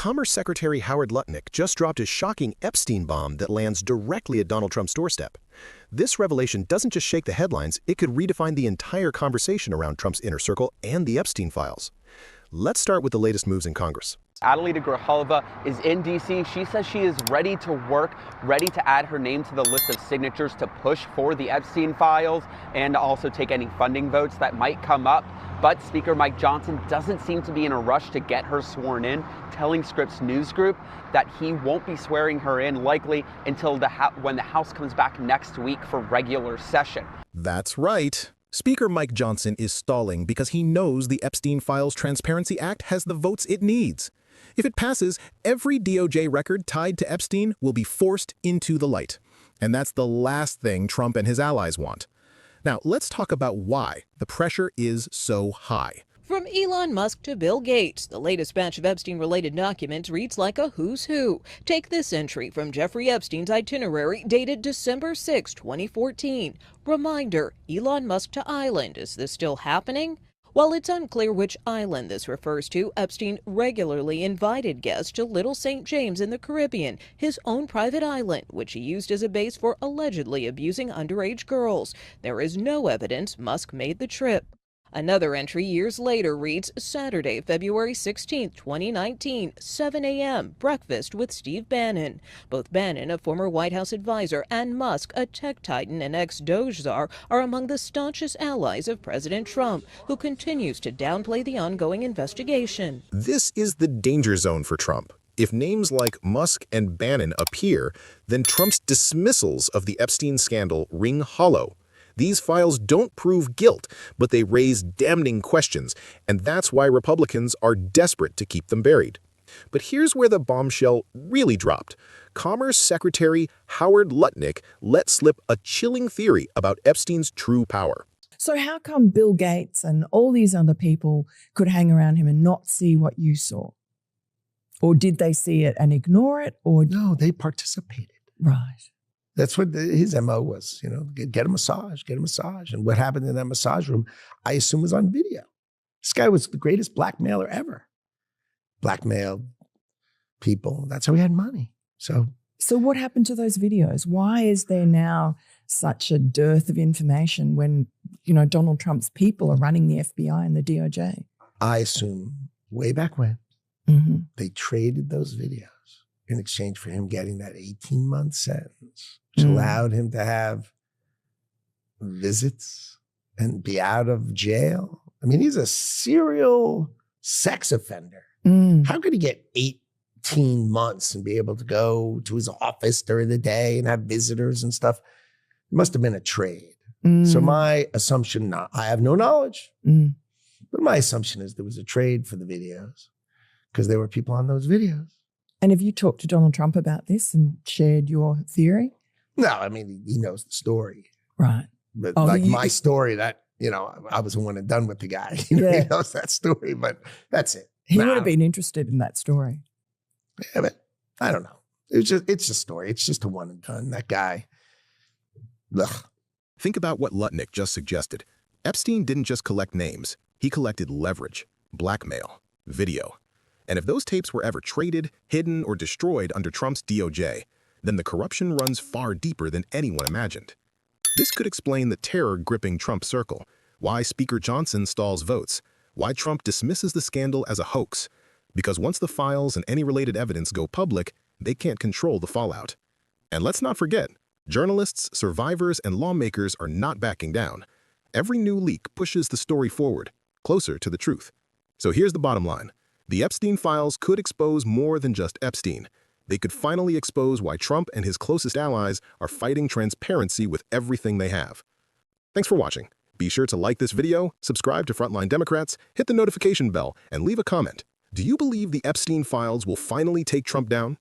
Commerce Secretary Howard Lutnick just dropped a shocking Epstein bomb that lands directly at Donald Trump's doorstep. This revelation doesn't just shake the headlines, it could redefine the entire conversation around Trump's inner circle and the Epstein files. Let's start with the latest moves in Congress. Adelaide Grijalva is in D.C. She says she is ready to work, ready to add her name to the list of signatures to push for the Epstein files and also take any funding votes that might come up. But Speaker Mike Johnson doesn't seem to be in a rush to get her sworn in, telling Scripps News Group that he won't be swearing her in likely until when the House comes back next week for regular session. That's right. Speaker Mike Johnson is stalling because he knows the Epstein Files Transparency Act has the votes it needs. If it passes, every DOJ record tied to Epstein will be forced into the light. And that's the last thing Trump and his allies want. Now, let's talk about why the pressure is so high. From Elon Musk to Bill Gates, the latest batch of Epstein-related documents reads like a who's who. Take this entry from Jeffrey Epstein's itinerary dated December 6, 2014. Reminder, Elon Musk to island. Is this still happening? While it's unclear which island this refers to, Epstein regularly invited guests to Little St. James in the Caribbean, his own private island, which he used as a base for allegedly abusing underage girls. There is no evidence Musk made the trip. Another entry years later reads, Saturday, February 16, 2019, 7 a.m., breakfast with Steve Bannon. Both Bannon, a former White House advisor, and Musk, a tech titan and ex-Doge czar, are among the staunchest allies of President Trump, who continues to downplay the ongoing investigation. This is the danger zone for Trump. If names like Musk and Bannon appear, then Trump's dismissals of the Epstein scandal ring hollow. These files don't prove guilt, but they raise damning questions, and that's why Republicans are desperate to keep them buried. But here's where the bombshell really dropped. Commerce Secretary Howard Lutnick let slip a chilling theory about Epstein's true power. So how come Bill Gates and all these other people could hang around him and not see what you saw? Or did they see it and ignore it? Or no, they participated. Right. That's what his MO was, get a massage, get a massage. And what happened in that massage room, I assume, was on video. This guy was the greatest blackmailer ever. Blackmailed people. That's how he had money. So what happened to those videos? Why is there now such a dearth of information when, Donald Trump's people are running the FBI and the DOJ? I assume way back when, they traded those videos in exchange for him getting that 18-month sentence, which allowed him to have visits and be out of jail. I mean, he's a serial sex offender. How could he get 18 months and be able to go to his office during the day and have visitors and stuff? It must have been a trade. So my assumption, I have no knowledge, but my assumption is there was a trade for the videos because there were people on those videos. And have you talked to Donald Trump about this and shared your theory? No, I mean, he knows the story. Right. But my story, that, I was one and done with the guy. He knows that story, but that's it. He would have been interested in that story. Yeah, but I don't know. It's just a story. It's just a one and done. That guy. Ugh. Think about what Lutnick just suggested. Epstein didn't just collect names. He collected leverage, blackmail, video. And if those tapes were ever traded, hidden, or destroyed under Trump's DOJ, then the corruption runs far deeper than anyone imagined. This could explain the terror gripping Trump's circle, why Speaker Johnson stalls votes, why Trump dismisses the scandal as a hoax. Because once the files and any related evidence go public, they can't control the fallout. And let's not forget, journalists, survivors, and lawmakers are not backing down. Every new leak pushes the story forward, closer to the truth. So here's the bottom line. The Epstein files could expose more than just Epstein. They could finally expose why Trump and his closest allies are fighting transparency with everything they have. Thanks for watching. Be sure to like this video, subscribe to Frontline Democrats, hit the notification bell, and leave a comment. Do you believe the Epstein files will finally take Trump down?